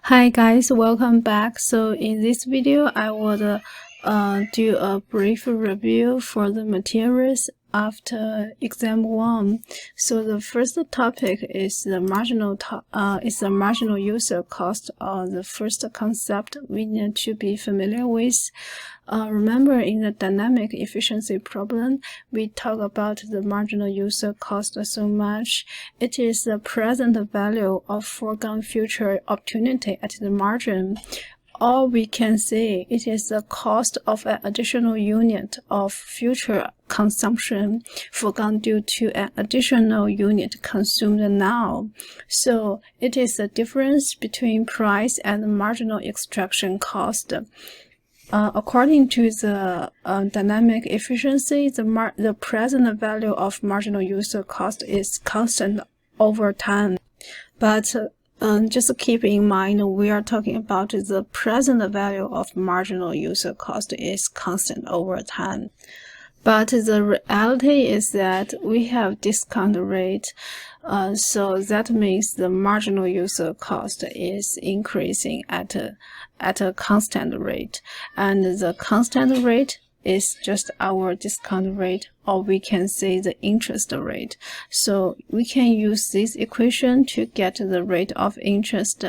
Hi guys, welcome back. So in this video I would do a brief review for the materials after exam 1. So the first topic is the marginal user cost, or the first concept we need to be familiar with. Remember, in the dynamic efficiency problem, we talk about the marginal user cost so much. It is the present value of foregone future opportunity at the margin. Or we can say it is the cost of an additional unit of future consumption foregone due to an additional unit consumed now. So it is the difference between price and marginal extraction cost. According to the dynamic efficiency, the present value of marginal user cost is constant over time. But just keep in mind, we are talking about the present value of marginal user cost is constant over time. But the reality is that we have discount rate, so that means the marginal user cost is increasing at a constant rate, and the constant rate is just our discount rate, or we can say the interest rate. So we can use this equation to get the rate of interest.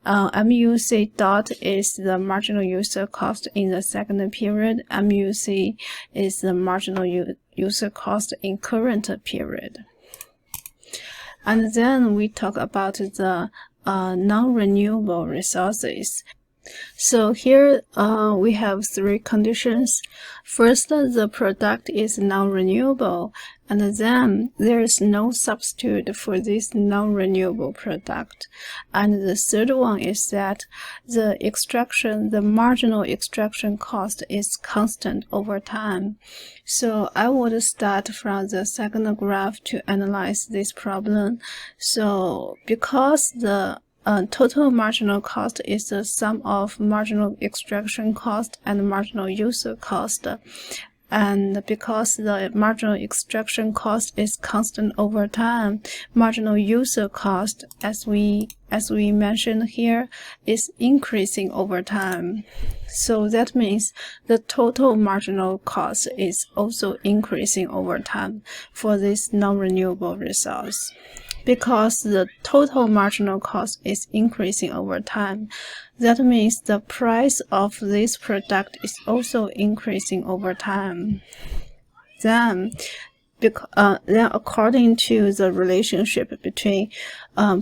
MUC dot is the marginal user cost in the second period. MUC is the marginal user cost in current period. And then we talk about the non-renewable resources. So here we have three conditions. First, the product is non-renewable, and then there is no substitute for this non-renewable product. And the third one is that the marginal extraction cost is constant over time. So I would start from the second graph to analyze this problem. So because the total marginal cost is the sum of marginal extraction cost and marginal user cost. And because the marginal extraction cost is constant over time, marginal user cost, as we mentioned here, is increasing over time. So that means the total marginal cost is also increasing over time for this non-renewable resource. Because the total marginal cost is increasing over time, that means the price of this product is also increasing over time. Then according to the relationship between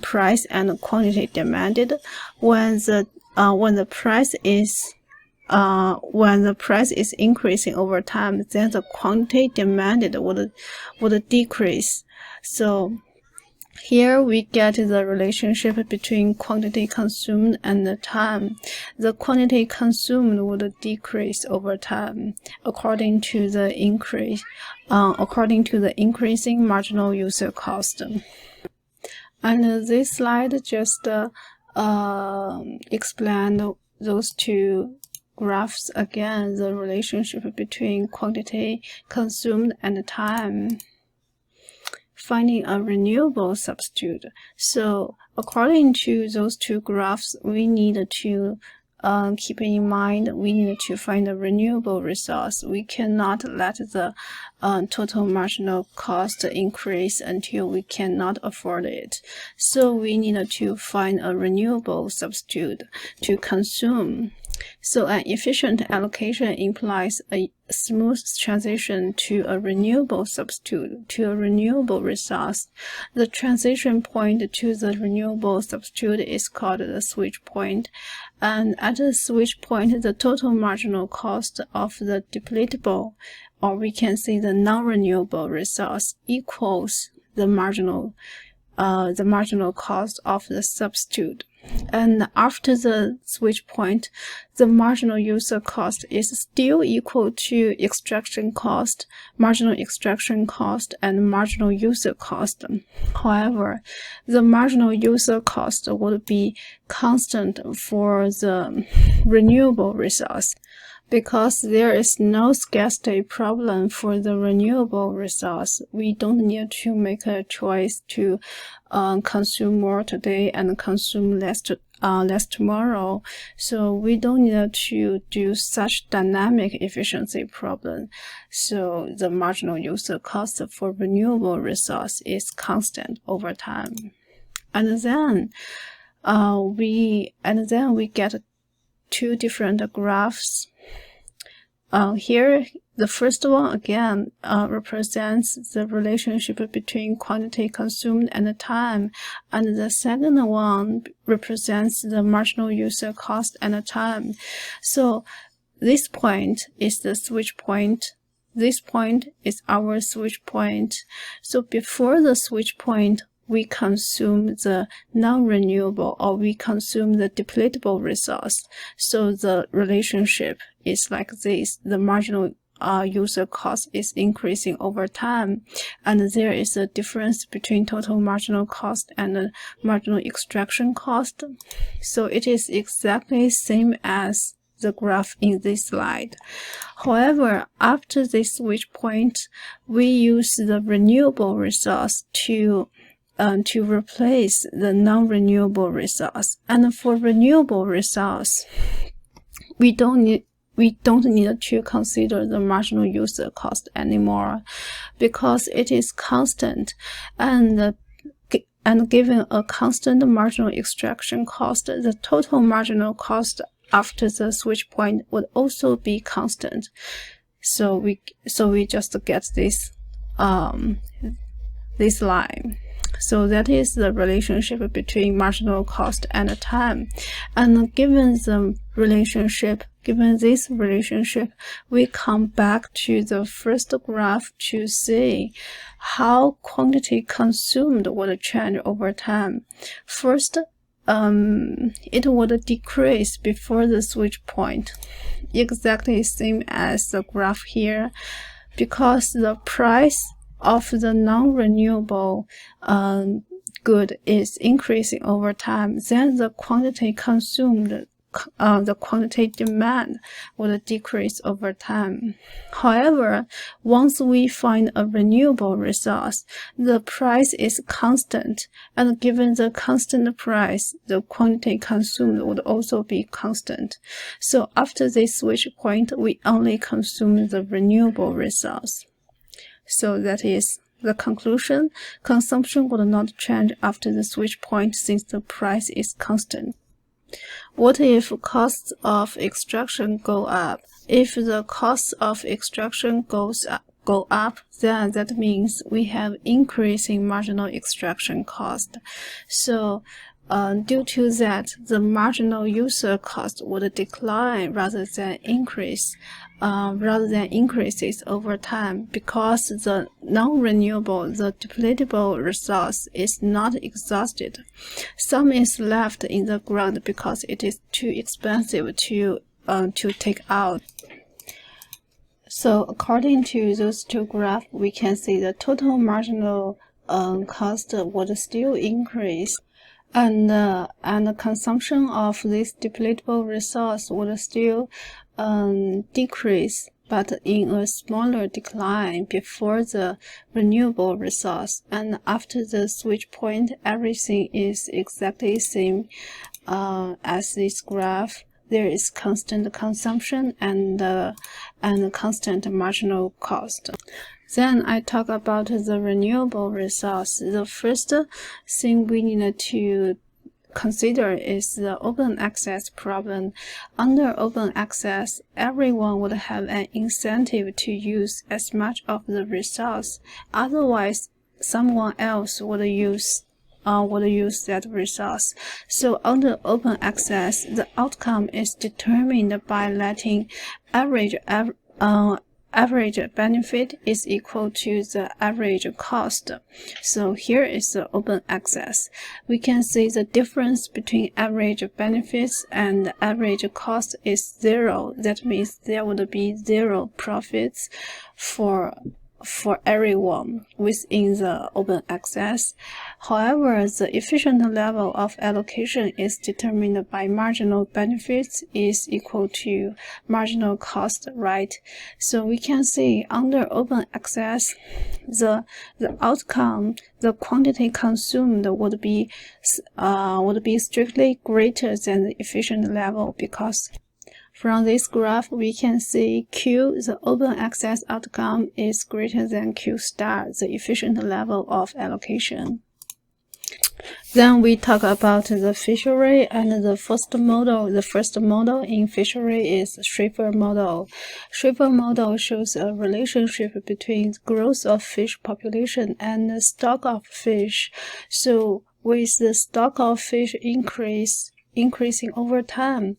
price and quantity demanded, when the price is increasing over time, then the quantity demanded would decrease. So here we get the relationship between quantity consumed and the time. The quantity consumed would decrease over time according to the increasing marginal user cost. And this slide just explain those two graphs again, the relationship between quantity consumed and time. Finding a renewable substitute. So according to those two graphs, we need to keep in mind we need to find a renewable resource. We cannot let the total marginal cost increase until we cannot afford it. So we need to find a renewable substitute to consume. So an efficient allocation implies a smooth transition to a renewable substitute, to a renewable resource. The transition point to the renewable substitute is called the switch point. And at the switch point, the total marginal cost of the depletable, or we can say the non-renewable resource, equals the marginal cost of the substitute. And after the switch point, the marginal user cost is still equal to extraction cost, marginal extraction cost, and marginal user cost. However, the marginal user cost would be constant for the renewable resource. Because there is no scarcity problem for the renewable resource, we don't need to make a choice to consume more today and consume less less tomorrow. So we don't need to do such dynamic efficiency problem. So the marginal user cost for renewable resource is constant over time. And then we get two different graphs. Here, the first one again represents the relationship between quantity consumed and the time, and the second one represents the marginal user cost and the time. So this point is the switch point. This point is our switch point. So before the switch point, we consume the non-renewable, or we consume the depletable resource. So the relationship is like this. The marginal user cost is increasing over time, and there is a difference between total marginal cost and the marginal extraction cost. So it is exactly same as the graph in this slide. However, after this switch point, we use the renewable resource to replace the non-renewable resource. And for renewable resource, we don't need to consider the marginal user cost anymore, because it is constant, and given a constant marginal extraction cost, the total marginal cost after the switch point would also be constant. So we just get this this line. So that is the relationship between marginal cost and time. And given this relationship, we come back to the first graph to see how quantity consumed would change over time. First, it would decrease before the switch point, exactly same as the graph here, because the price of the non-renewable good is increasing over time. Then the quantity consumed, the quantity demand will decrease over time. However, once we find a renewable resource, the price is constant, and given the constant price, the quantity consumed would also be constant. So after this switch point, we only consume the renewable resource. So that is the conclusion. Consumption would not change after the switch point since the price is constant. What if costs of extraction go up? If the costs of extraction go up, then that means we have increasing marginal extraction cost. So due to that, the marginal user cost would decline rather than increases over time, because the non-renewable, the depletable resource is not exhausted. Some is left in the ground because it is too expensive to take out. So according to those two graphs, we can see the total marginal cost would still increase, and the consumption of this depletable resource would still decrease, but in a smaller decline before the renewable resource. And after the switch point, everything is exactly the same as this graph. There is constant consumption and constant marginal cost. Then I talk about the renewable resource. The first thing we need to consider is the open access problem. Under open access, everyone would have an incentive to use as much of the resource. Otherwise, someone else would use that resource. So under open access, the outcome is determined by letting average benefit is equal to the average cost. So here is the open access. We can see the difference between average benefits and average cost is 0. That means there would be 0 profits for for everyone within the open access. However, the efficient level of allocation is determined by marginal benefits is equal to marginal cost, right? So we can see under open access, the outcome, the quantity consumed would be strictly greater than the efficient level, because from this graph, we can see Q, the open access outcome, is greater than Q star, the efficient level of allocation. Then we talk about the fishery and the first model. The first model in fishery is Schrieffer model. Schrieffer model shows a relationship between growth of fish population and the stock of fish. So with the stock of fish increasing over time,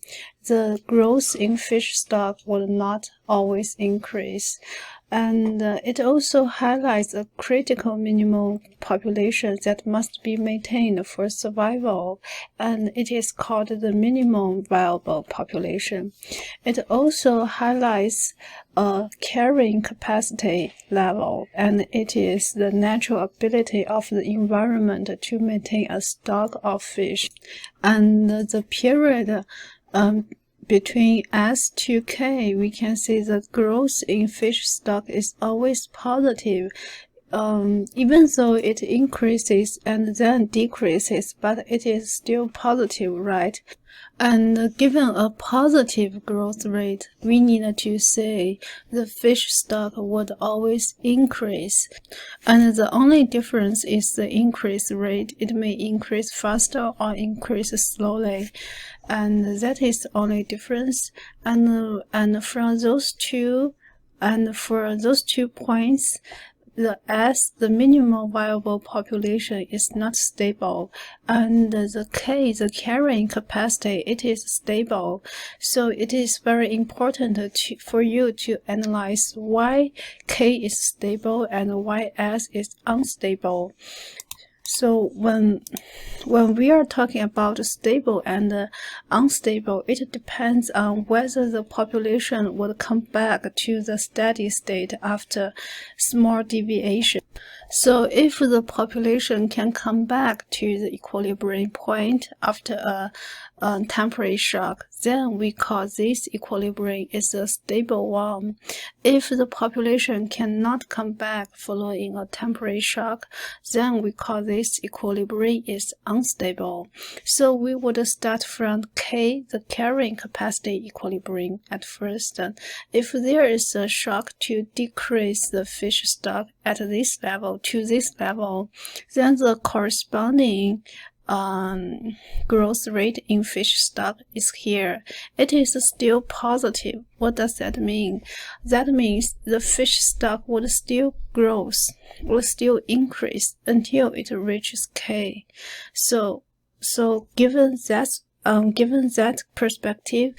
the growth in fish stock will not always increase. And it also highlights a critical minimum population that must be maintained for survival, and it is called the minimum viable population. It also highlights a carrying capacity level, and it is the natural ability of the environment to maintain a stock of fish. And the period between S to K, we can see the growth in fish stock is always positive, even though it increases and then decreases, but it is still positive, right? And given a positive growth rate, we need to say the fish stock would always increase. And the only difference is the increase rate. It may increase faster or increase slowly. And that is the only difference. And from those two, and for those 2 points, the minimum viable population is not stable, and the K, the carrying capacity, it is stable. So it is very important for you to analyze why K is stable and why S is unstable. So when we are talking about stable and unstable, it depends on whether the population would come back to the steady state after small deviation. So if the population can come back to the equilibrium point after a temporary shock, then we call this equilibrium is a stable one. If the population cannot come back following a temporary shock, then we call this equilibrium is unstable. So we would start from K, the carrying capacity equilibrium at first. If there is a shock to decrease the fish stock at this level to this level, then the corresponding growth rate in fish stock is here. It is still positive. What does that mean? That means the fish stock would still grow, will still increase until it reaches K. So given that perspective,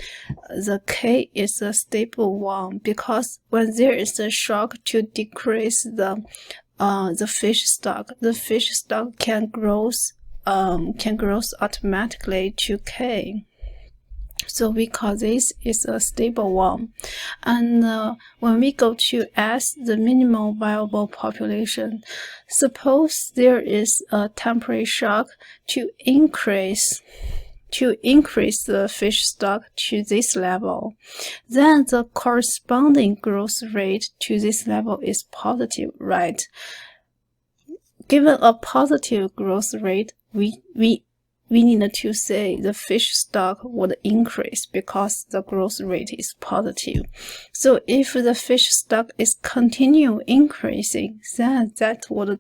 the K is a stable one, because when there is a shock to decrease the fish stock can grow automatically to K. So we call this is a stable one. And when we go to S, the minimum viable population, suppose there is a temporary shock to increase the fish stock to this level, then the corresponding growth rate to this level is positive, right? Given a positive growth rate, we need to say the fish stock would increase because the growth rate is positive. So if the fish stock is continue increasing, then that would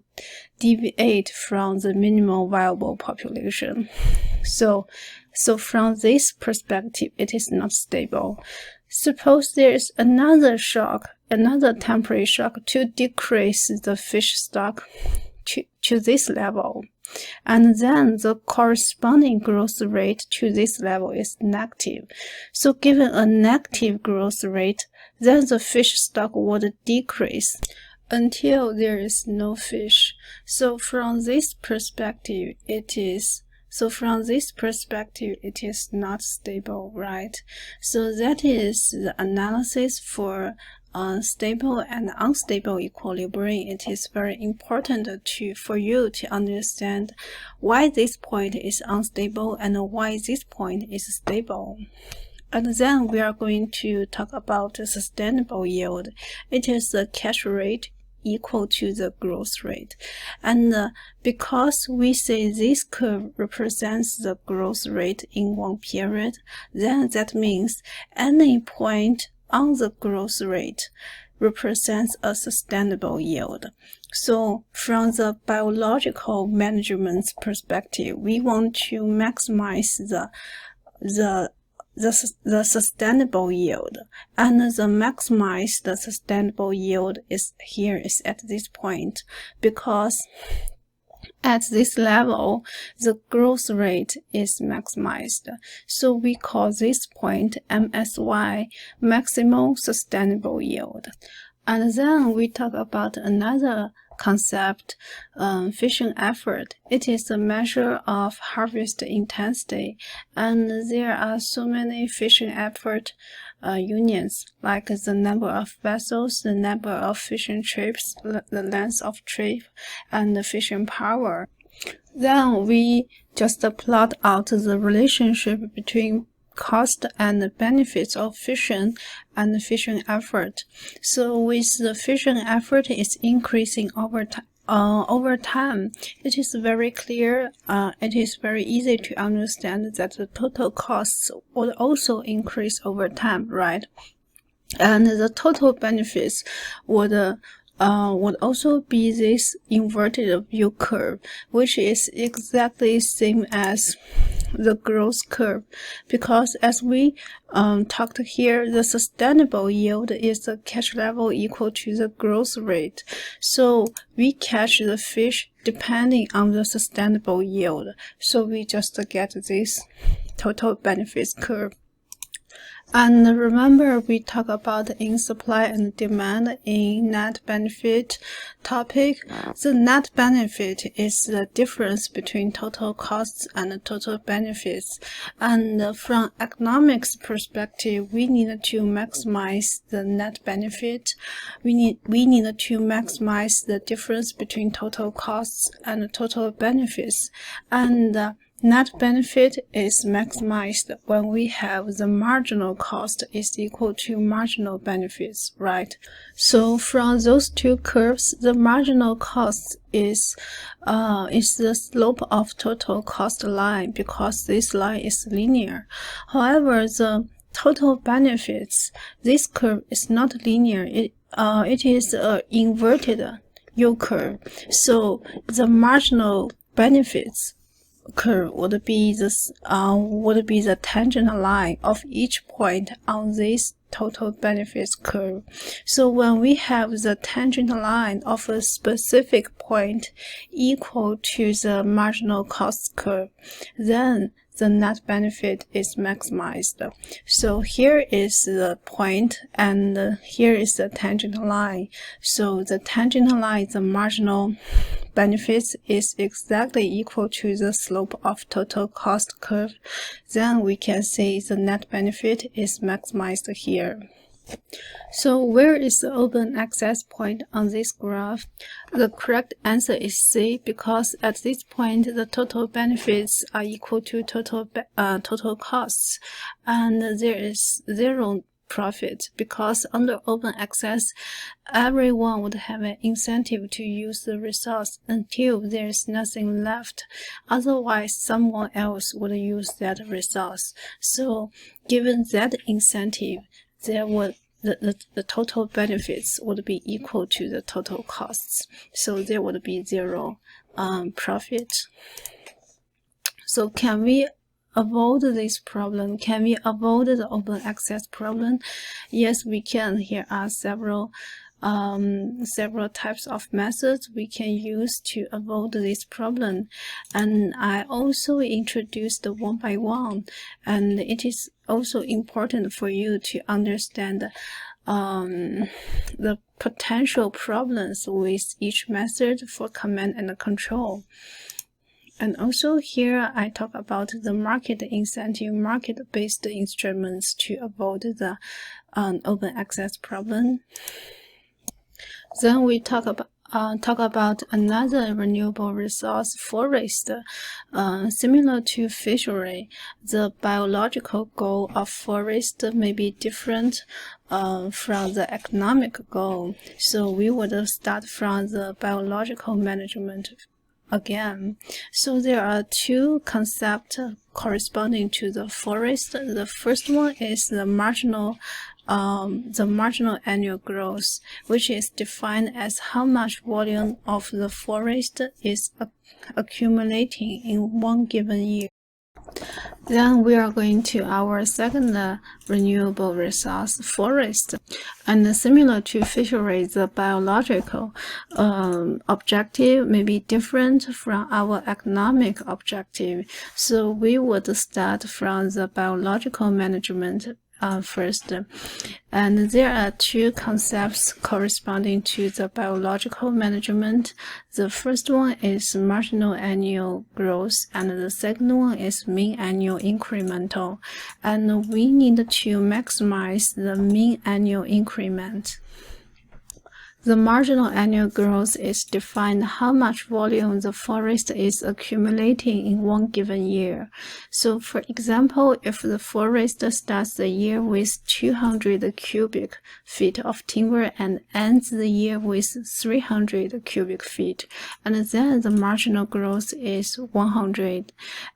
deviate from the minimum viable population. So from this perspective, it is not stable. Suppose there is another temporary shock to decrease the fish stock to this level, and then the corresponding growth rate to this level is negative. So given a negative growth rate, then the fish stock would decrease until there is no fish. So from this perspective, it is not stable, right? So that is the analysis for stable and unstable equilibrium, it is very important for you to understand why this point is unstable and why this point is stable. And then we are going to talk about the sustainable yield. It is the cash rate equal to the growth rate. And because we say this curve represents the growth rate in one period, then that means any point on the growth rate represents a sustainable yield. So from the biological management perspective, we want to maximize the sustainable yield, and the maximized sustainable yield is at this point, because at this level the growth rate is maximized. So we call this point MSY, maximum sustainable yield. And then we talk about another concept, fishing effort. It is a measure of harvest intensity, and there are so many fishing effort unions, like the number of vessels, the number of fishing trips, the length of trip, and the fishing power. Then we just plot out the relationship between cost and benefits of fishing and fishing effort. So with the fishing effort is increasing over time, it is very clear, it is very easy to understand that the total costs would also increase over time, right? And the total benefits would also be this inverted view curve, which is exactly same as the growth curve, because as we talked here, the sustainable yield is the catch level equal to the growth rate. So we catch the fish depending on the sustainable yield. So we just get this total benefits curve. And remember, we talk about in supply and demand in net benefit topic. The net benefit is the difference between total costs and total benefits. And from economics perspective, we need to maximize the net benefit. We need to maximize the difference between total costs and total benefits. And net benefit is maximized when we have the marginal cost is equal to marginal benefits, right? So from those two curves, the marginal cost is the slope of total cost line, because this line is linear. However, the total benefits, this curve is not linear. It is an inverted U curve. So the marginal benefits curve would be the tangent line of each point on this total benefits curve. So when we have the tangent line of a specific point equal to the marginal cost curve, then the net benefit is maximized. So here is the point, and here is the tangent line. So the tangent line, the marginal benefits, is exactly equal to the slope of total cost curve. Then we can say the net benefit is maximized here. So where is the open access point on this graph? The correct answer is C, because at this point the total benefits are equal to total costs, and there is zero profit, because under open access everyone would have an incentive to use the resource until there is nothing left. Otherwise someone else would use that resource. So given that incentive, the total benefits would be equal to the total costs. So there would be zero profit. So can we avoid this problem? Can we avoid the open access problem? Yes, we can. Here are several types of methods we can use to avoid this problem, and I also introduced one by one, and it is also important for you to understand the potential problems with each method for command and control. And also here I talk about the market incentive, market-based instruments to avoid the open access problem. Then we talk about another renewable resource, forest. Similar to fishery, the biological goal of forest may be different from the economic goal. So we would start from the biological management again. So there are two concepts corresponding to the forest. The first one is the marginal annual growth, which is defined as how much volume of the forest is accumulating in one given year. Then we are going to our second renewable resource, forest. And similar to fishery, the biological objective may be different from our economic objective. So we would start from the biological management first. And there are two concepts corresponding to the biological management. The first one is marginal annual growth, and the second one is mean annual incremental. And we need to maximize the mean annual increment. The marginal annual growth is defined how much volume the forest is accumulating in one given year. So for example, if the forest starts the year with 200 cubic feet of timber and ends the year with 300 cubic feet, and then the marginal growth is 100,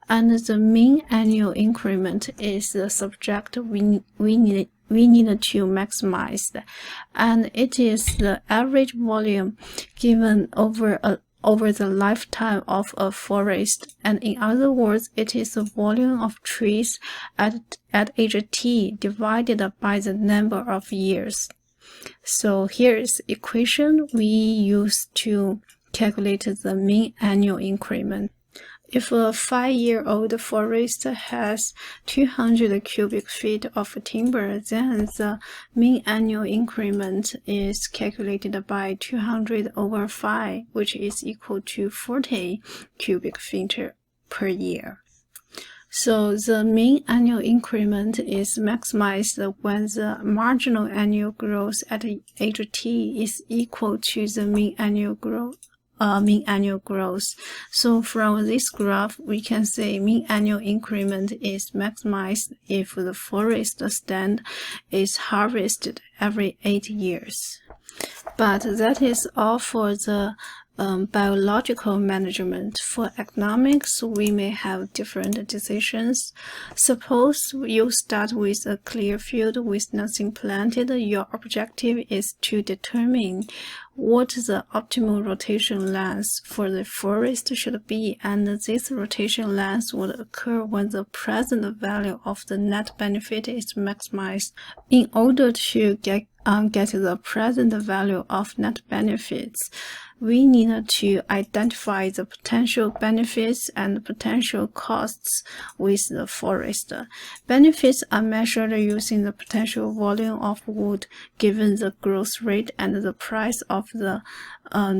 and the mean annual increment is the subject we need to maximize, and it is the average volume given over the lifetime of a forest. And in other words, it is the volume of trees at age t divided by the number of years. So here is the equation we use to calculate the mean annual increment. If a 5-year-old forest has 200 cubic feet of timber, then the mean annual increment is calculated by 200 over 5, which is equal to 40 cubic feet per year. So the mean annual increment is maximized when the marginal annual growth at age t is equal to the mean annual growth. So from this graph, we can say mean annual increment is maximized if the forest stand is harvested every 8 years. But that is all for the biological management. For economics, we may have different decisions. Suppose you start with a clear field with nothing planted. Your objective is to determine what the optimal rotation length for the forest should be, and this rotation length would occur when the present value of the net benefit is maximized. In order to get the present value of net benefits, we need to identify the potential benefits and potential costs with the forest. Benefits are measured using the potential volume of wood given the growth rate and the price of the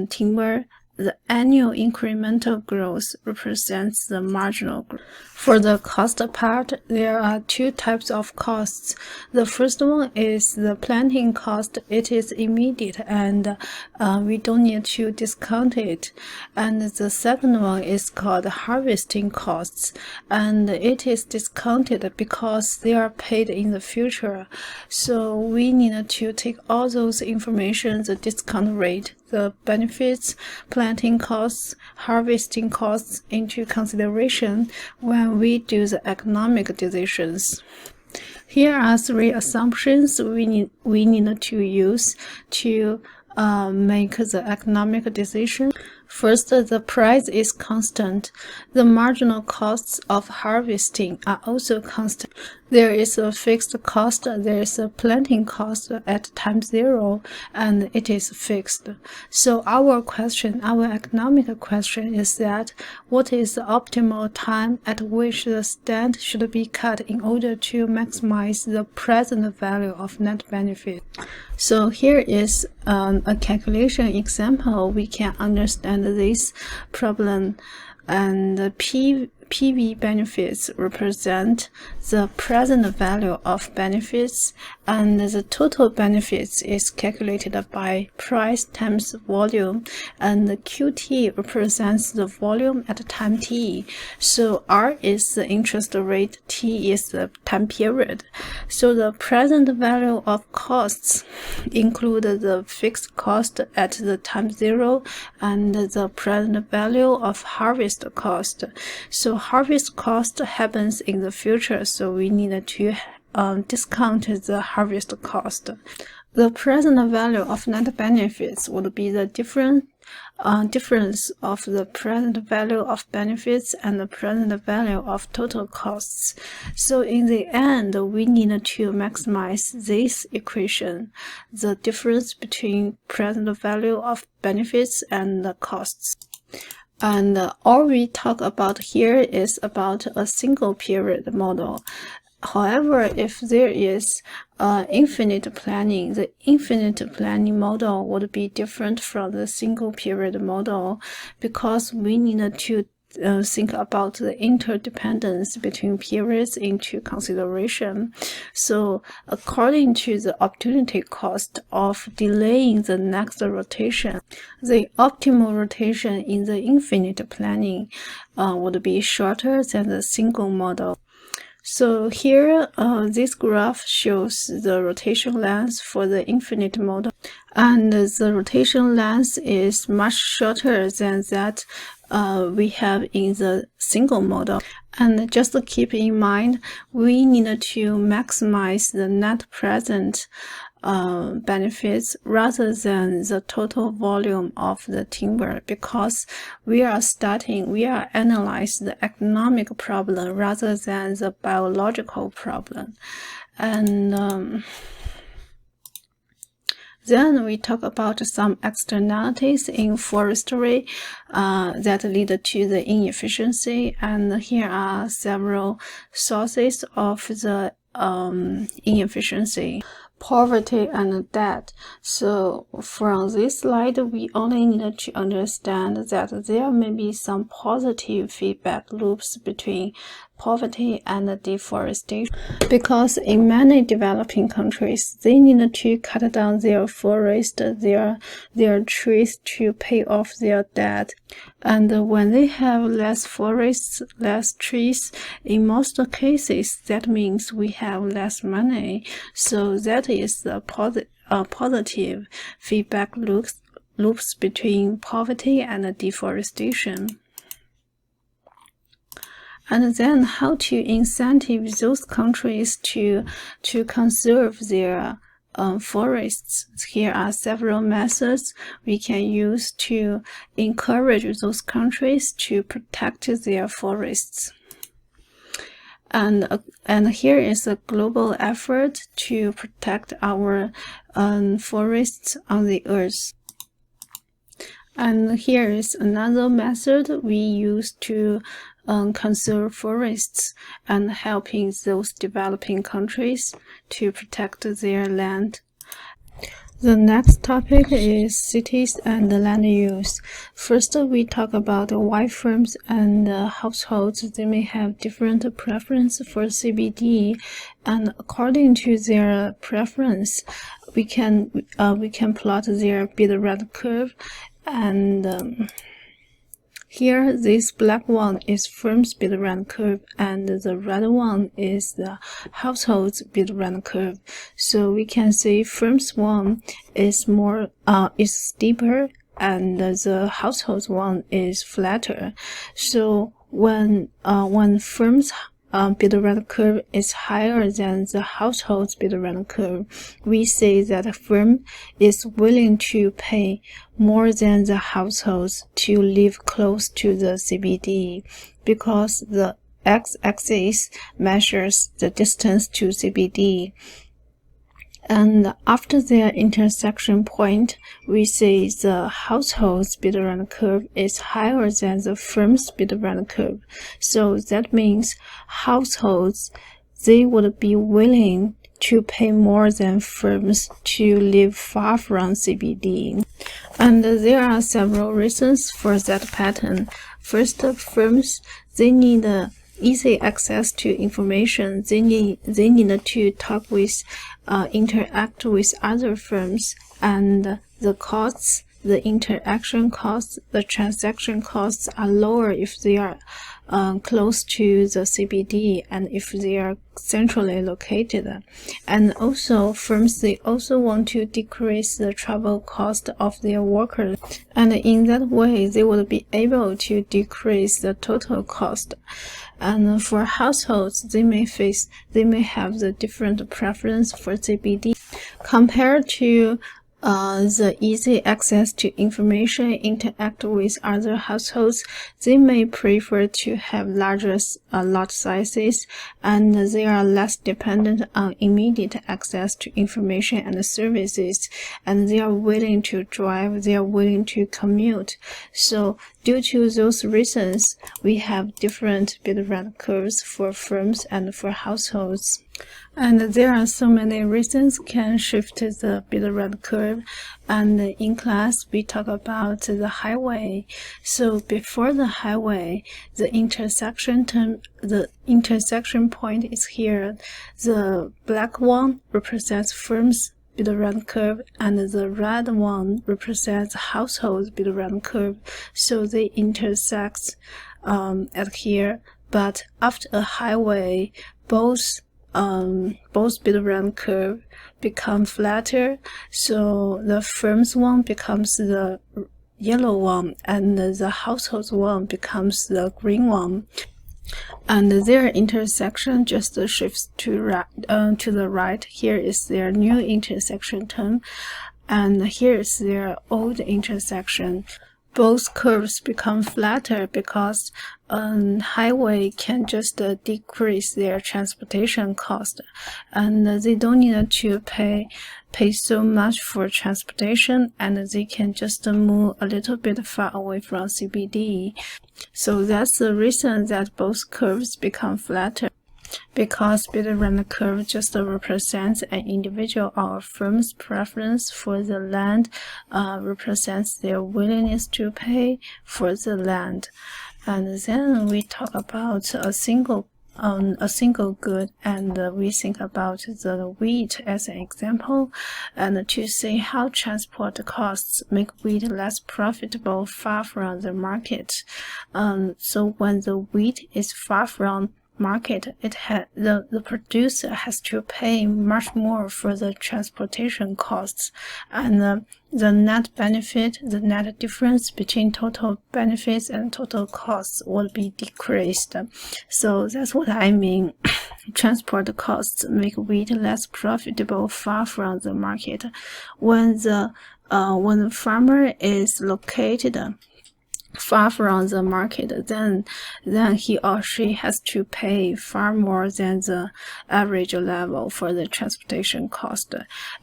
timber. The annual incremental growth represents the marginal growth. For the cost part, there are two types of costs. The first one is the planting cost. It is immediate and we don't need to discount it. And the second one is called harvesting costs, and it is discounted because they are paid in the future. So we need to take all those information, the discount rate, the benefits, planting costs, harvesting costs into consideration when we do the economic decisions. Here are 3 assumptions we need to use to make the economic decision. First, the price is constant. The marginal costs of harvesting are also constant. There is a fixed cost, there is a planting cost at time 0, and it is fixed. So our economic question is that what is the optimal time at which the stand should be cut in order to maximize the present value of net benefit? So here is a calculation example. We can understand this problem and the PV benefits represent the present value of benefits, and the total benefits is calculated by price times volume, and the QT represents the volume at time t. So R is the interest rate, T is the time period. So the present value of costs include the fixed cost at the time 0 and the present value of harvest cost. So harvest cost happens in the future, so we need to discount the harvest cost. The present value of net benefits would be the difference of the present value of benefits and the present value of total costs. So in the end, we need to maximize this equation, the difference between present value of benefits and the costs. And all we talk about here is about a single period model. However, if there is infinite planning, the infinite planning model would be different from the single period model, because we need to think about the interdependence between periods into consideration. So according to the opportunity cost of delaying the next rotation, the optimal rotation in the infinite planning would be shorter than the single model. So here, this graph shows the rotation length for the infinite model, and the rotation length is much shorter than that we have in the single model. And just keep in mind, we need to maximize the net present benefits rather than the total volume of the timber, because we are analyzing the economic problem rather than the biological problem. And then we talk about some externalities in forestry that lead to the inefficiency, and here are several sources of the inefficiency. Poverty and debt. So from this slide, we only need to understand that there may be some positive feedback loops between poverty and deforestation, because in many developing countries, they need to cut down their forest, their trees to pay off their debt. And when they have less forests, less trees, in most cases, that means we have less money. So that is the positive feedback loops between poverty and deforestation. And then how to incentive those countries to conserve their forests. Here are several methods we can use to encourage those countries to protect their forests. And here is a global effort to protect our forests on the earth. And here is another method we use to conserve forests and helping those developing countries to protect their land. The next topic is cities and land use. First, we talk about why firms and households, they may have different preference for CBD, and according to their preference, we can plot their bid rent curve. And here, this black one is firm's bid rent curve, and the red one is the household's bid rent curve. So we can see firm's one is steeper, and the household's one is flatter. So when firm's bid rent curve is higher than the household's bid rent curve, we say that a firm is willing to pay more than the households to live close to the CBD, because the x-axis measures the distance to CBD. And after their intersection point, we say the household's bid rent curve is higher than the firm's bid rent curve. So that means households, they would be willing to pay more than firms to live far from CBD. And there are several reasons for that pattern. First, firms, they need easy access to information. They need to talk with, interact with other firms, and the costs, the interaction costs, the transaction costs are lower if they are close to the CBD and if they are centrally located. And also firms, they also want to decrease the travel cost of their workers, and in that way they will be able to decrease the total cost. And for households, they may have the different preference for CBD compared to the easy access to information, interact with other households. They may prefer to have larger lot sizes, and they are less dependent on immediate access to information and services, and they are willing to drive, they are willing to commute. So due to those reasons, we have different bid rent curves for firms and for households. And there are so many reasons can shift the bid rent curve. And in class, we talk about the highway. So before the highway, the intersection point is here. The black one represents firms bid rent curve, and the red one represents household bid rent curve. So they intersect at here. But after a highway, both bid rent curve become flatter, so the firms one becomes the yellow one and the household one becomes the green one, and their intersection just shifts to the right. Here is their new intersection term, and here is their old intersection. Both curves become flatter because highway can just decrease their transportation cost, and they don't need to pay so much for transportation, and they can just move a little bit far away from CBD. So that's the reason that both curves become flatter, because bid rent curve just represents an individual or a firm's preference for the land, represents their willingness to pay for the land. And then we talk about a single good, and we think about the wheat as an example, and to see how transport costs make wheat less profitable far from the market. So when the wheat is far from market, the producer has to pay much more for the transportation costs, and the net benefit, the net difference between total benefits and total costs will be decreased. So that's what I mean. Transport costs make wheat less profitable far from the market. When the farmer is located far from the market, then he or she has to pay far more than the average level for the transportation cost.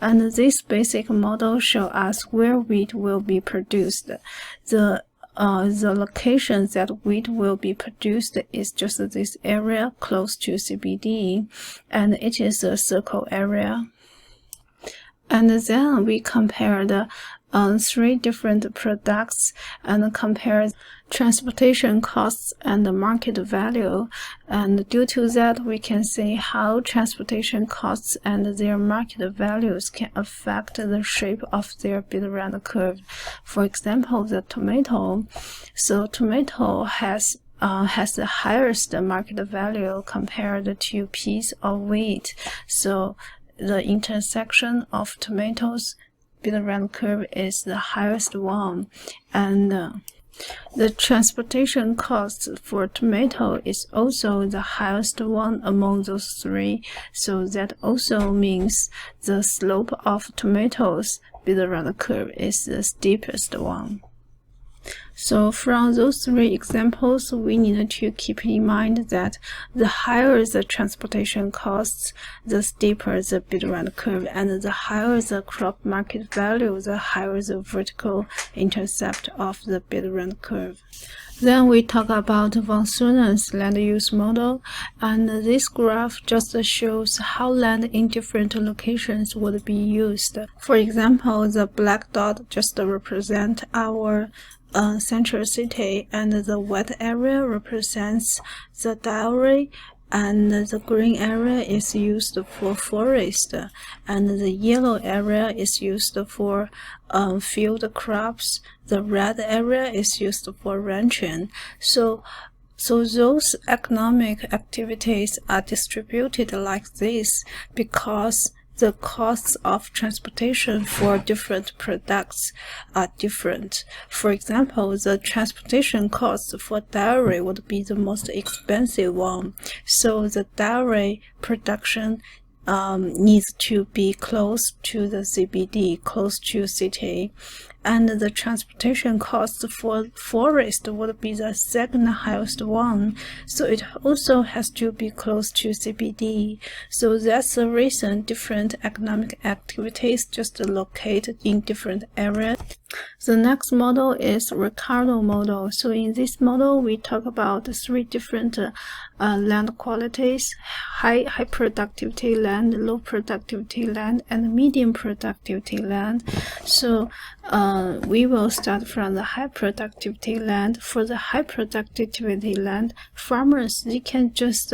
And this basic model shows us where wheat will be produced. The location that wheat will be produced is just this area close to CBD, and it is a circle area. And then we compare the three different products and compare transportation costs and the market value. And due to that, we can see how transportation costs and their market values can affect the shape of their bid rent curve. For example, the tomato. So tomato has the highest market value compared to peas or wheat. So the intersection of tomatoes bid rent curve is the highest one, and the transportation cost for tomato is also the highest one among those three. So that also means the slope of tomatoes bid rent curve is the steepest one. So from those three examples, we need to keep in mind that the higher the transportation costs, the steeper the bid rent curve, and the higher the crop market value, the higher the vertical intercept of the bid rent curve. Then we talk about von Sunnen's land use model, and this graph just shows how land in different locations would be used. For example, the black dot just represents our central city, and the white area represents the dairy, and the green area is used for forest, and the yellow area is used for field crops. The red area is used for ranching. So those economic activities are distributed like this because the costs of transportation for different products are different. For example, the transportation costs for dairy would be the most expensive one. So the dairy production needs to be close to the CBD, close to city. And the transportation cost for forest would be the second highest one, so it also has to be close to CBD. So that's the reason different economic activities just located in different areas. The next model is Ricardo model. So in this model, we talk about three different land qualities: high productivity land, low productivity land, and medium productivity land. So we will start from the high productivity land. For the high productivity land, farmers, they can just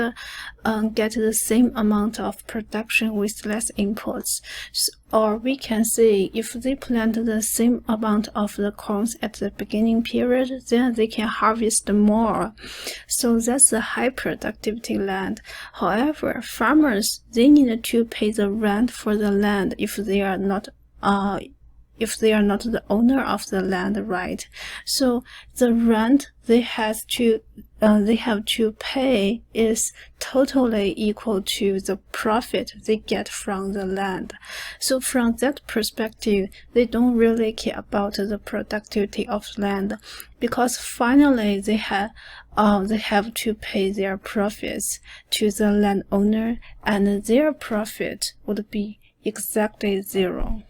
get the same amount of production with less inputs. Or we can say if they plant the same amount of the corns at the beginning period, then they can harvest more. So that's the high productivity land. However, farmers, they need to pay the rent for the land if they are not the owner of the land, right? So the rent they have to pay is totally equal to the profit they get from the land. So from that perspective, they don't really care about the productivity of land, because finally they have to pay their profits to the landowner, and their profit would be exactly zero.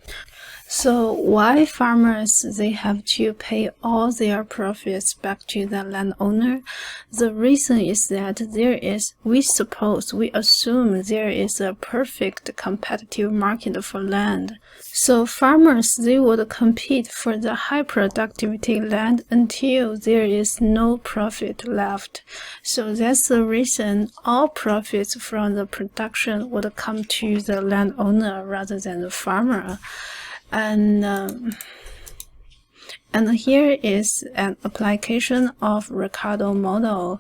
So why farmers, they have to pay all their profits back to the landowner? The reason is that we assume there is a perfect competitive market for land. So farmers, they would compete for the high productivity land until there is no profit left. So that's the reason all profits from the production would come to the landowner rather than the farmer. And here is an application of Ricardo model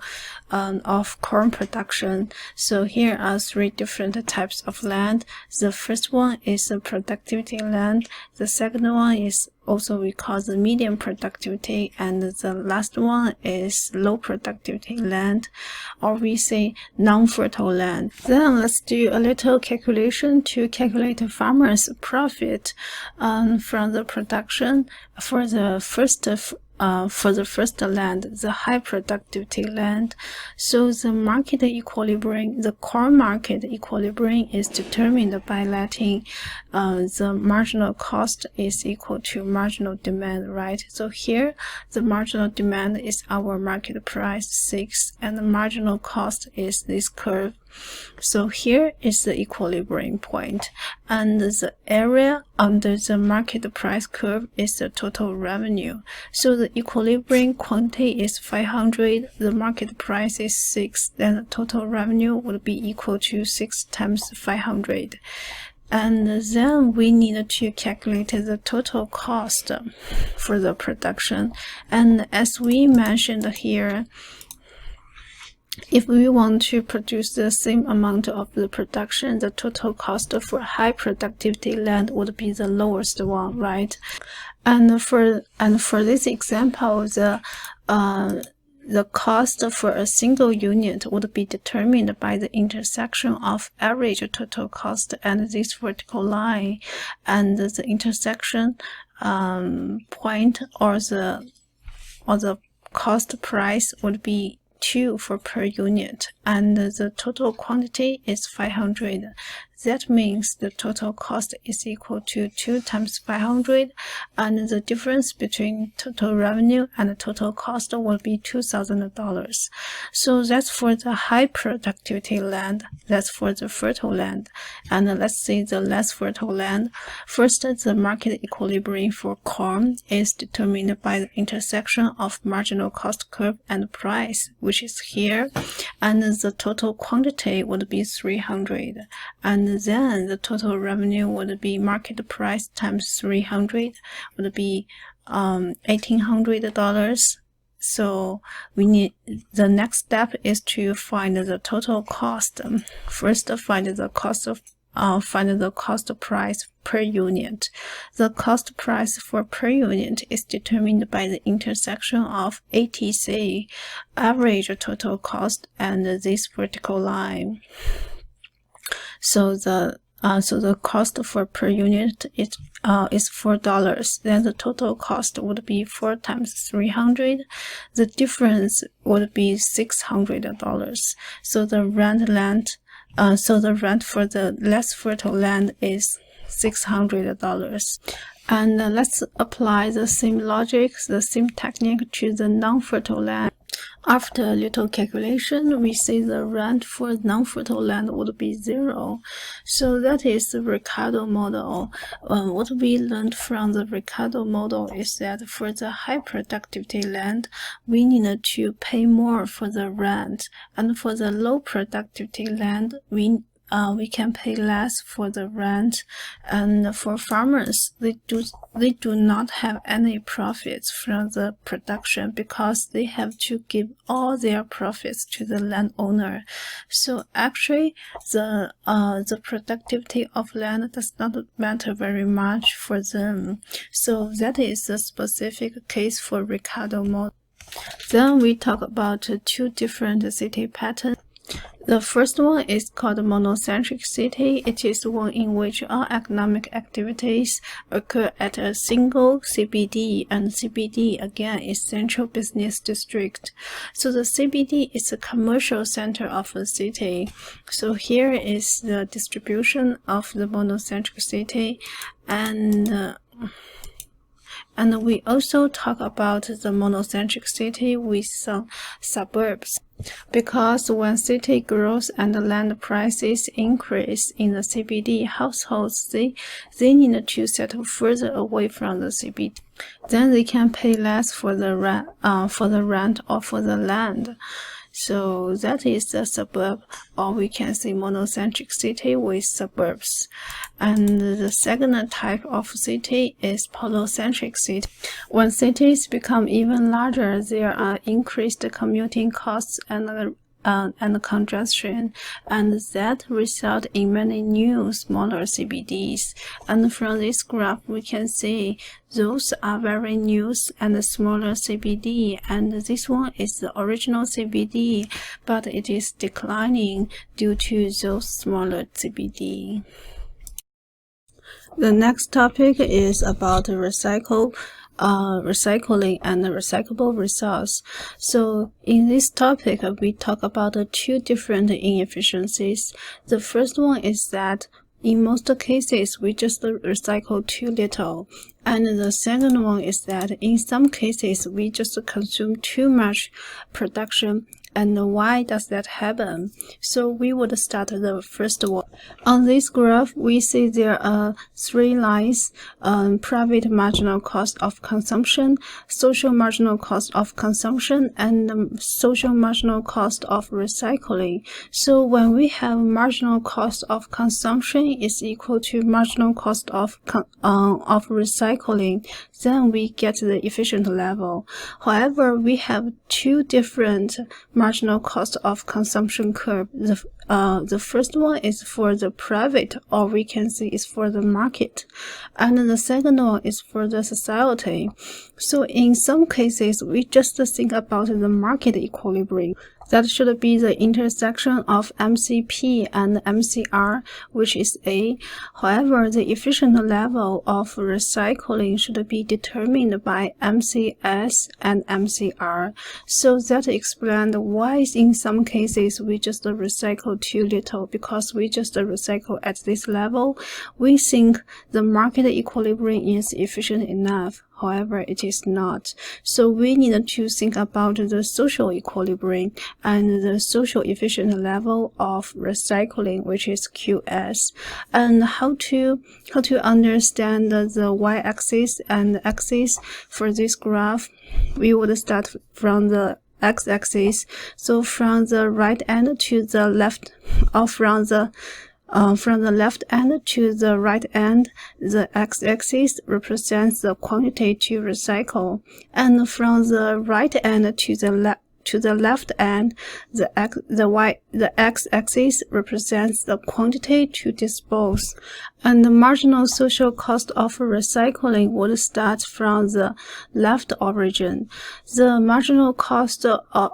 of corn production. So here are three different types of land. The first one is the productivity land. The second one is also we call the medium productivity, and the last one is low productivity land, or we say non-fertile land. Then let's do a little calculation to calculate the farmer's profit from the production for the first land, the high productivity land. So the market equilibrium, the corn market equilibrium is determined by letting the marginal cost is equal to marginal demand, right? So here the marginal demand is our market price 6, and the marginal cost is this curve. So here is the equilibrium point, and the area under the market price curve is the total revenue. So the equilibrium quantity is 500, the market price is 6, then the total revenue would be equal to 6 times 500. And then we need to calculate the total cost for the production. And as we mentioned here, if we want to produce the same amount of the production, the total cost for high productivity land would be the lowest one, right? And for this example, the cost for a single unit would be determined by the intersection of average total cost and this vertical line, and the intersection point, or or the cost price would be 2 for per unit, and the total quantity is 500. That means the total cost is equal to 2 times 500, and the difference between total revenue and total cost will be $2,000. So that's for the high productivity land. That's for the fertile land. And let's see the less fertile land. First, the market equilibrium for corn is determined by the intersection of marginal cost curve and price, which is here, and the total quantity would be 300, and then the total revenue would be market price times 300 would be $1,800. So we need, the next step is to find the total cost. First, find the cost price per unit. The cost price for per unit is determined by the intersection of ATC, average total cost, and this vertical line. So the cost for per unit is $4. Then the total cost would be 4 times 300. The difference would be $600. So the rent for the less fertile land is $600. And let's apply the same logic, the same technique to the non-fertile land. After a little calculation, we see the rent for non-fertile land would be 0. So that is the Ricardo model. What we learned from the Ricardo model is that for the high productivity land, we need to pay more for the rent, and for the low productivity land, we can pay less for the rent. And for farmers, they do not have any profits from the production because they have to give all their profits to the landowner. So actually, the productivity of land does not matter very much for them. So that is the specific case for Ricardo model. Then we talk about 2 different city patterns. The first one is called monocentric city. It is one in which all economic activities occur at a single CBD, and CBD again is central business district. So the CBD is a commercial center of a city. So here is the distribution of the monocentric city, and we also talk about the monocentric city with some suburbs. Because when city grows and land prices increase in the CBD, households they need to settle further away from the CBD. Then they can pay less for the rent or for the land. So that is the suburb, or we can say monocentric city with suburbs. And the second type of city is polycentric city. When cities become even larger, there are increased commuting costs and congestion, and that result in many new smaller CBDs. And from this graph we can see those are very new and smaller CBD, and this one is the original CBD, but it is declining due to those smaller CBD. The next topic is about recycling and recyclable resource. So in this topic, we talk about 2 different inefficiencies. The first one is that in most cases, we just recycle too little. And the second one is that in some cases, we just consume too much production. And why does that happen? So we would start the first one. On this graph, we see there are 3 lines: private marginal cost of consumption, social marginal cost of consumption, and social marginal cost of recycling. So when we have marginal cost of consumption is equal to marginal cost of recycling, then we get the efficient level. However, we have 2 different marginal cost of consumption curve. The first one is for the private, or we can say is for the market, and the second one is for the society. So in some cases, we just think about the market equilibrium. That should be the intersection of MCP and MCR, which is A. However, the efficient level of recycling should be determined by MCS and MCR. So that explains why in some cases we just recycle too little, because we just recycle at this level. We think the market equilibrium is efficient enough. However, it is not. So we need to think about the social equilibrium and the social efficient level of recycling, which is QS, and how to understand the y-axis and x-axis for this graph. We would start from the x-axis. So from the right end to the left, or from the left end to the right end, the x-axis represents the quantity to recycle, and from the right end to the left end, the x-axis represents the quantity to dispose, and the marginal social cost of recycling would start from the left origin. The marginal cost of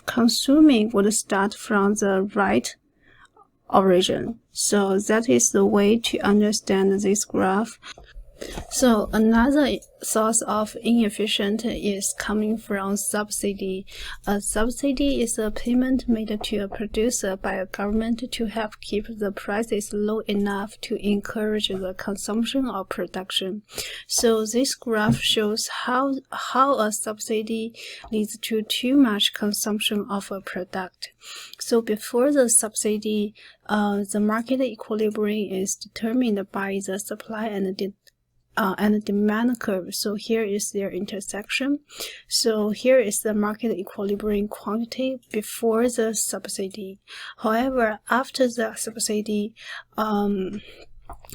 consuming would start from the right origin. So that is the way to understand this graph. So another source of inefficient is coming from subsidy. A subsidy is a payment made to a producer by a government to help keep the prices low enough to encourage the consumption or production. So this graph shows how a subsidy leads to too much consumption of a product. So before the subsidy, the market equilibrium is determined by the supply and demand curve. So here is their intersection. So here is the market equilibrium quantity before the subsidy. However, after the subsidy,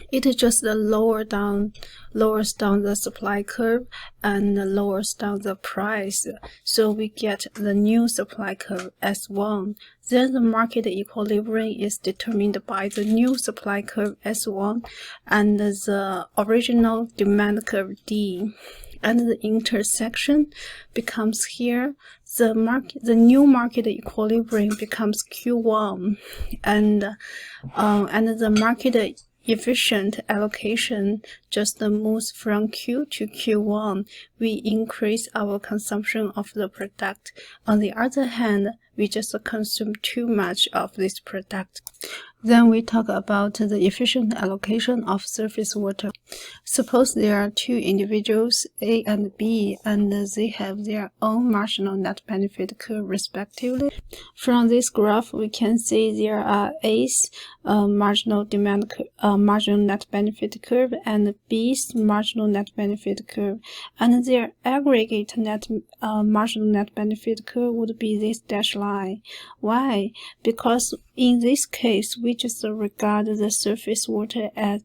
it just lowers down the supply curve and lowers down the price. So we get the new supply curve S1. Then the market equilibrium is determined by the new supply curve S1 and the original demand curve D. And the intersection becomes here. The new market equilibrium becomes Q1, and the market efficient allocation just moves from Q to Q1. We increase our consumption of the product. On the other hand, we just consume too much of this product. Then we talk about the efficient allocation of surface water. Suppose there are two individuals, A and B, and they have their own marginal net benefit curve respectively. From this graph, we can see there are A's marginal net benefit curve and B's marginal net benefit curve, and their aggregate marginal net benefit curve would be this dashed line. Why? Because in this case, we just regard the surface water as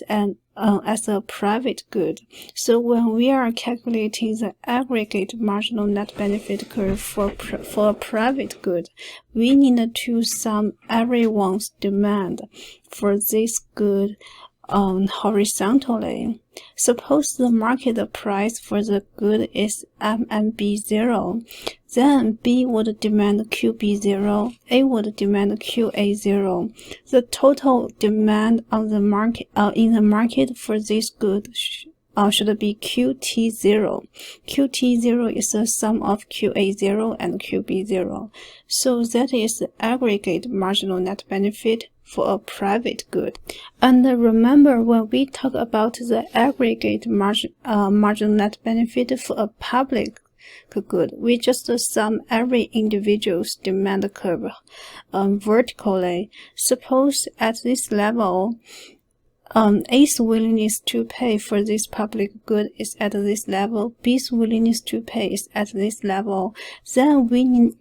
a private good. So when we are calculating the aggregate marginal net benefit curve for a private good, we need to sum everyone's demand for this good horizontally. Suppose the market price for the good is MNB0, then B would demand QB0, A would demand QA0. The total demand on the market in the market for this good should be QT0. QT0 is the sum of QA0 and QB0. So that is the aggregate marginal net benefit for a private good. And remember, when we talk about the aggregate marginal net benefit for a public good, we just sum every individual's demand curve vertically. Suppose at this level, A's willingness to pay for this public good is at this level, B's willingness to pay is at this level. Then we need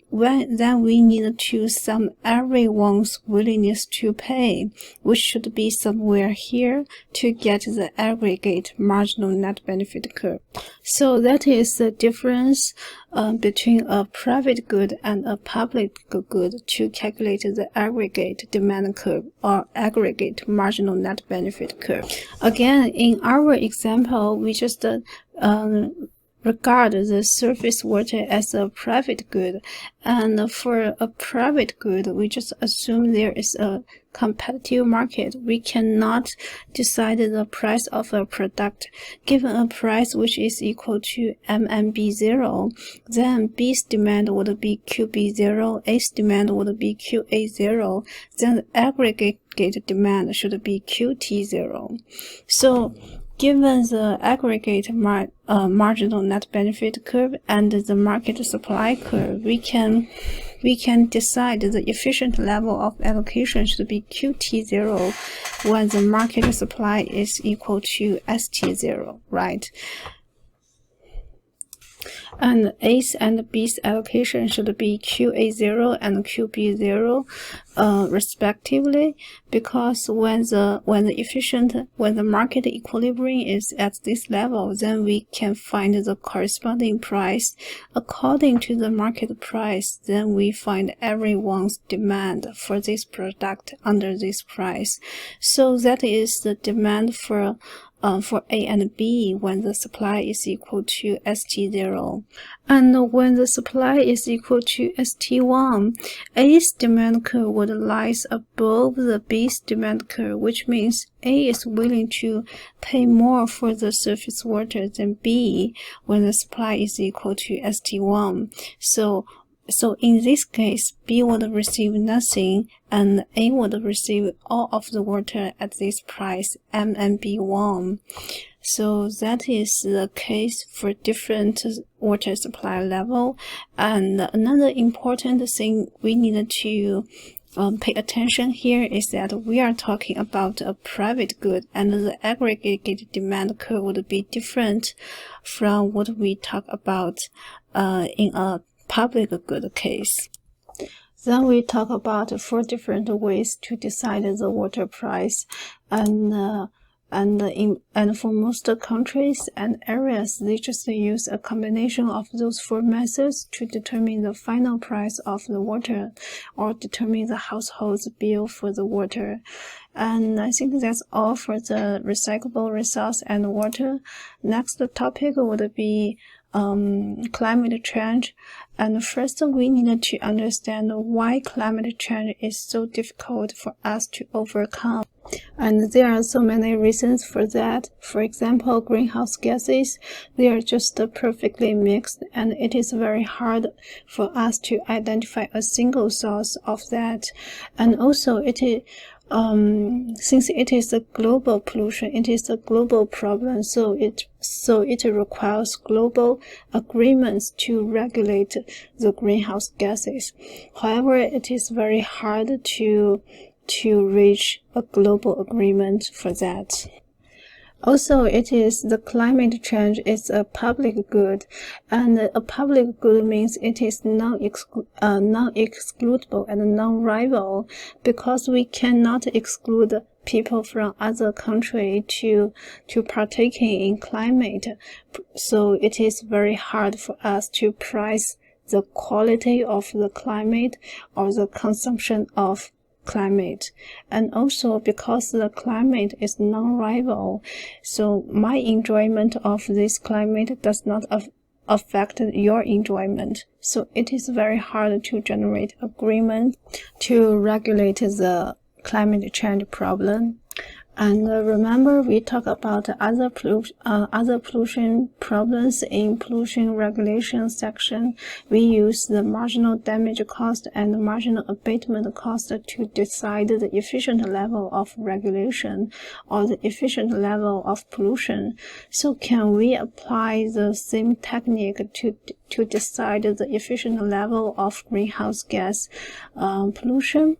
to sum everyone's willingness to pay, which should be somewhere here, to get the aggregate marginal net benefit curve. So that is the difference between a private good and a public good to calculate the aggregate demand curve or aggregate marginal net benefit curve. Again, in our example, we just regard the surface water as a private good, and for a private good, we just assume there is a competitive market. We cannot decide the price of a product. Given a price which is equal to MNB0, then B's demand would be QB0, A's demand would be QA0, then the aggregate demand should be QT0. So given the aggregate marginal net benefit curve and the market supply curve, we can decide the efficient level of allocation should be QT0 when the market supply is equal to ST0, right? And A's and B's allocation should be QA0 and QB0 respectively, because when the market equilibrium is at this level, then we can find the corresponding price. According to the market price, then we find everyone's demand for this product under this price. So that is the demand for A and B when the supply is equal to ST0. And when the supply is equal to ST1, A's demand curve would rise above the B's demand curve, which means A is willing to pay more for the surface water than B when the supply is equal to ST1. So in this case, B would receive nothing and A would receive all of the water at this price, MNB1. So that is the case for different water supply level. And another important thing we need to pay attention here is that we are talking about a private good, and the aggregated demand curve would be different from what we talk about in a public good case. Then we talk about 4 different ways to decide the water price, and for most countries and areas, they just use a combination of those 4 methods to determine the final price of the water or determine the household's bill for the water. And I think that's all for the recyclable resource and water. Next topic would be climate change. And first, we need to understand why climate change is so difficult for us to overcome. And there are so many reasons for that. For example, greenhouse gases, they are just perfectly mixed, and it is very hard for us to identify a single source of that. And also, since it is a global pollution, it is a global problem, so it requires global agreements to regulate the greenhouse gases. However, it is very hard to reach a global agreement for that. Also, the climate change is a public good, and a public good means it is non-excludable and non-rival, because we cannot exclude people from other country to partaking in climate. So it is very hard for us to price the quality of the climate or the consumption of climate. And also because the climate is non-rival, so my enjoyment of this climate does not affect your enjoyment. So it is very hard to generate agreement to regulate the climate change problem. And remember, we talk about other pollution problems in pollution regulation section. We use the marginal damage cost and marginal abatement cost to decide the efficient level of regulation or the efficient level of pollution. So can we apply the same technique to decide the efficient level of greenhouse gas pollution?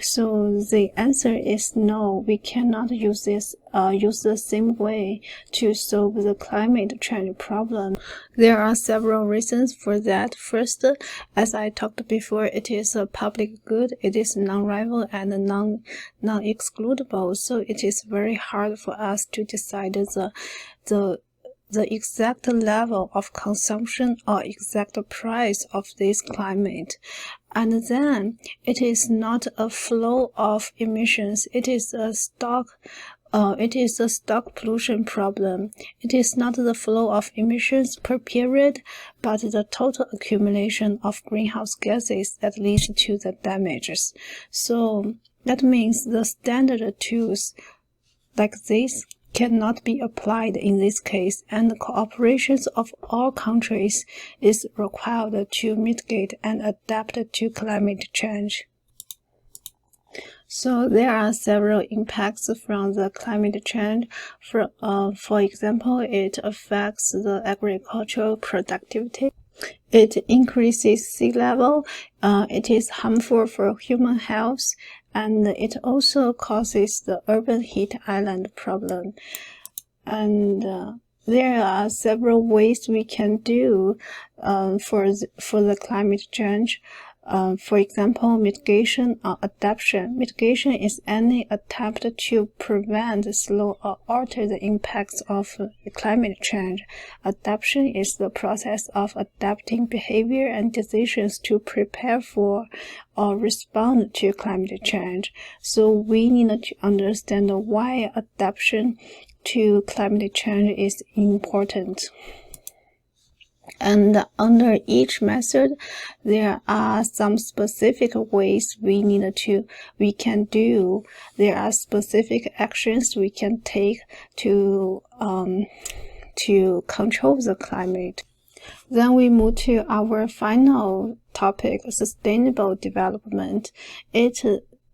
So the answer is no, we cannot use the same way to solve the climate change problem. There are several reasons for that. First, as I talked before, it is a public good, it is non-rival and non-excludable, so it is very hard for us to decide the exact level of consumption or exact price of this climate. And then it is not a flow of emissions, it is a stock it is the stock pollution problem. It is not the flow of emissions per period, but the total accumulation of greenhouse gases that leads to the damages. So that means the standard tools like this cannot be applied in this case, and the cooperation of all countries is required to mitigate and adapt to climate change. So there are several impacts from the climate change. For example, it affects the agricultural productivity. It increases sea level. It is harmful for human health, and it also causes the urban heat island problem. And there are several ways we can do for the climate change. For example, mitigation or adaptation. Mitigation is any attempt to prevent, slow, or alter the impacts of climate change. Adaptation is the process of adapting behavior and decisions to prepare for or respond to climate change. So we need to understand why adaptation to climate change is important. And under each method, there are some specific ways we can do. There are specific actions we can take to control the climate. Then we move to our final topic, sustainable development.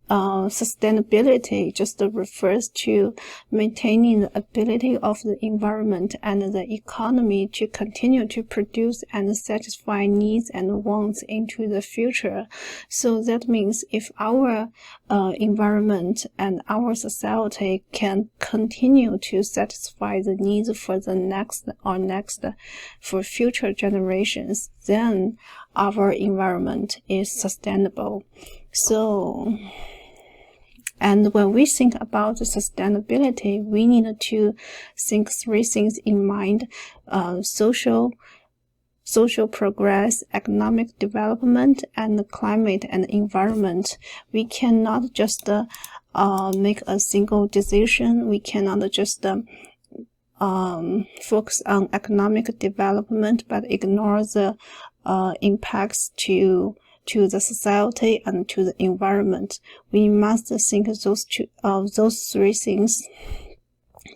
Sustainability just refers to maintaining the ability of the environment and the economy to continue to produce and satisfy needs and wants into the future. So that means if our environment and our society can continue to satisfy the needs for the next for future generations, then our environment is sustainable. So, and when we think about sustainability, we need to think three things in mind: social progress, economic development, and climate and environment. We cannot just make a single decision. We cannot just focus on economic development but ignore the impacts to the society and to the environment. We must think those three things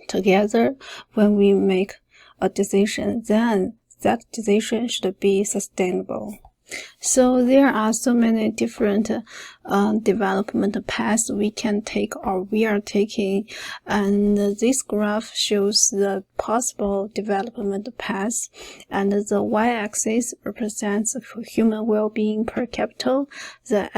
together when we make a decision. Then that decision should be sustainable. So there are so many different development paths we can take or we are taking, and this graph shows the possible development paths, and the y-axis represents human well-being per capita, the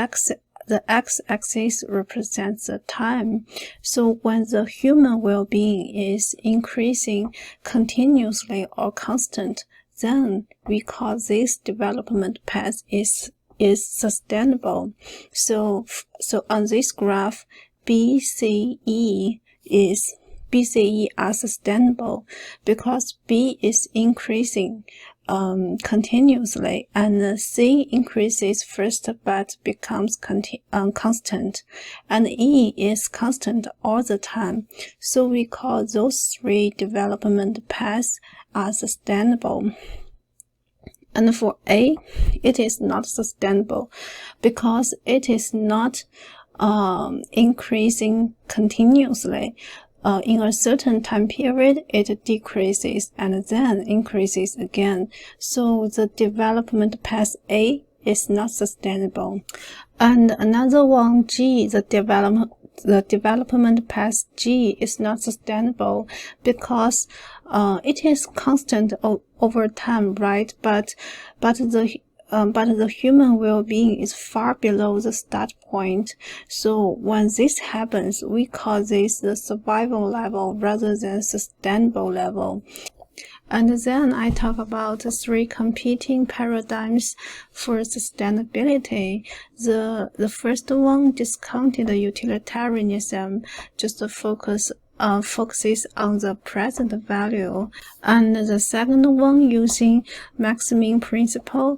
x-axis represents the time. So when the human well-being is increasing continuously or constant, then we call this development path is sustainable. So on this graph, BCE are sustainable because B is increasing continuously, and C increases first but becomes constant, and E is constant all the time. So we call those three development paths are sustainable. And for A, it is not sustainable because it is not increasing continuously. In a certain time period, it decreases and then increases again. So the development path A is not sustainable. And another one, G, the development path G is not sustainable because it is constant over time, right? But the human well-being is far below the start point. So when this happens, we call this the survival level rather than sustainable level. And then I talk about the three competing paradigms for sustainability. The first one, discounted utilitarianism, just focuses on the present value, and the second one, using maximum principle,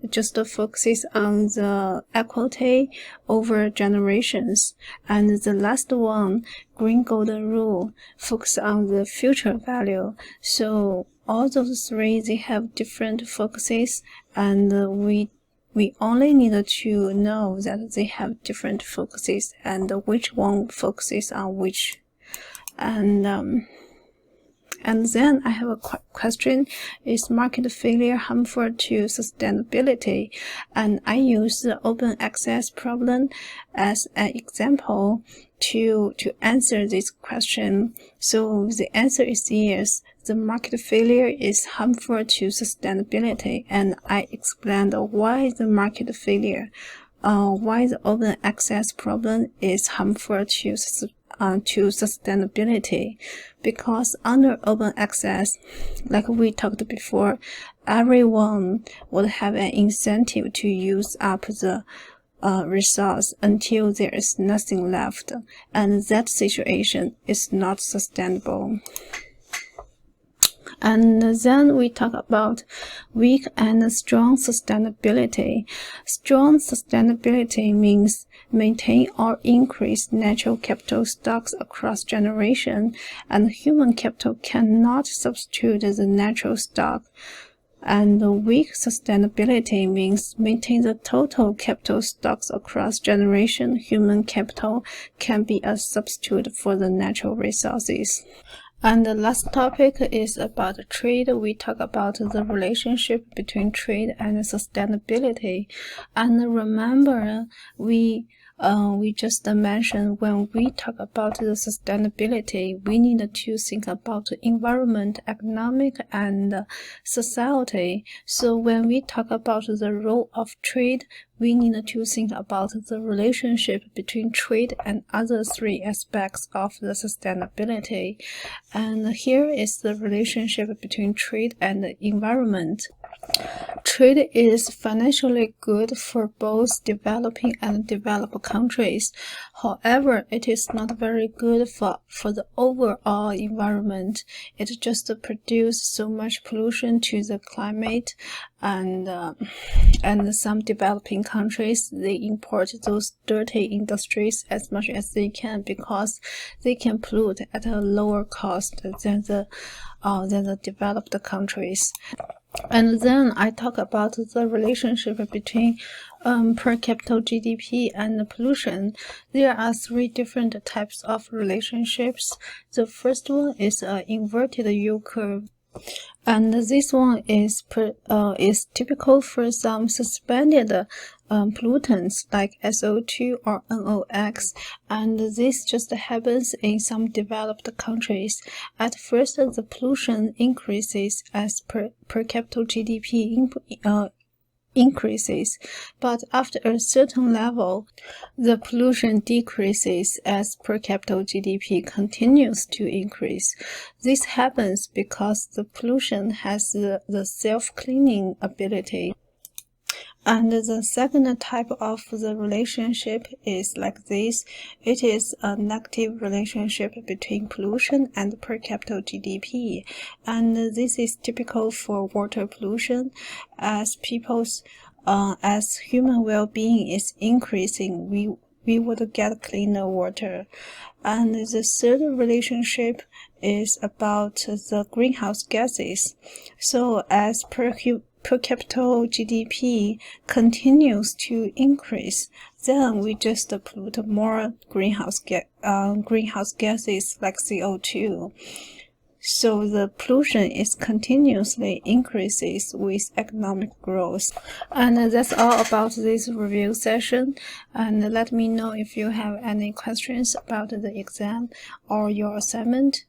just focuses on the equality over generations. And the last one, green golden rule, focus on the future value. So all those three, they have different focuses, and we only need to know that they have different focuses and which one focuses on which. And then I have a question: is market failure harmful to sustainability? And I use the open access problem as an example to answer this question. So the answer is yes, the market failure is harmful to sustainability, and I explained why the market failure, why the open access problem is harmful to sustainability. Because under open access, like we talked before, everyone would have an incentive to use up the resource until there is nothing left, and that situation is not sustainable. And then we talk about weak and strong sustainability. Strong sustainability means maintain or increase natural capital stocks across generation, and human capital cannot substitute the natural stock. And weak sustainability means maintain the total capital stocks across generation. Human capital can be a substitute for the natural resources. And the last topic is about trade. We talk about the relationship between trade and sustainability. And remember, we just mentioned when we talk about the sustainability, we need to think about the environment, economic, and society. So when we talk about the role of trade, we need to think about the relationship between trade and other three aspects of the sustainability. And here is the relationship between trade and the environment. Trade is financially good for both developing and developed countries. However, it is not very good for the overall environment. It just produces so much pollution to the climate, and some developing countries, they import those dirty industries as much as they can because they can pollute at a lower cost than the developed countries. And then I talk about the relationship between per capita GDP and pollution. There are three different types of relationships. The first one is an inverted U curve. And this one is typical for some suspended pollutants like SO2 or NOx, and this just happens in some developed countries. At first, the pollution increases as per capita GDP increases, but after a certain level, the pollution decreases as per capita GDP continues to increase. This happens because the pollution has the self-cleaning ability. And the second type of the relationship is like this. It is a negative relationship between pollution and per capita GDP. And this is typical for water pollution. As human well-being is increasing, we would get cleaner water. And the third relationship is about the greenhouse gases. So as per capita GDP continues to increase, then we just pollute more greenhouse gases like CO2. So the pollution is continuously increases with economic growth. And that's all about this review session. And let me know if you have any questions about the exam or your assignment.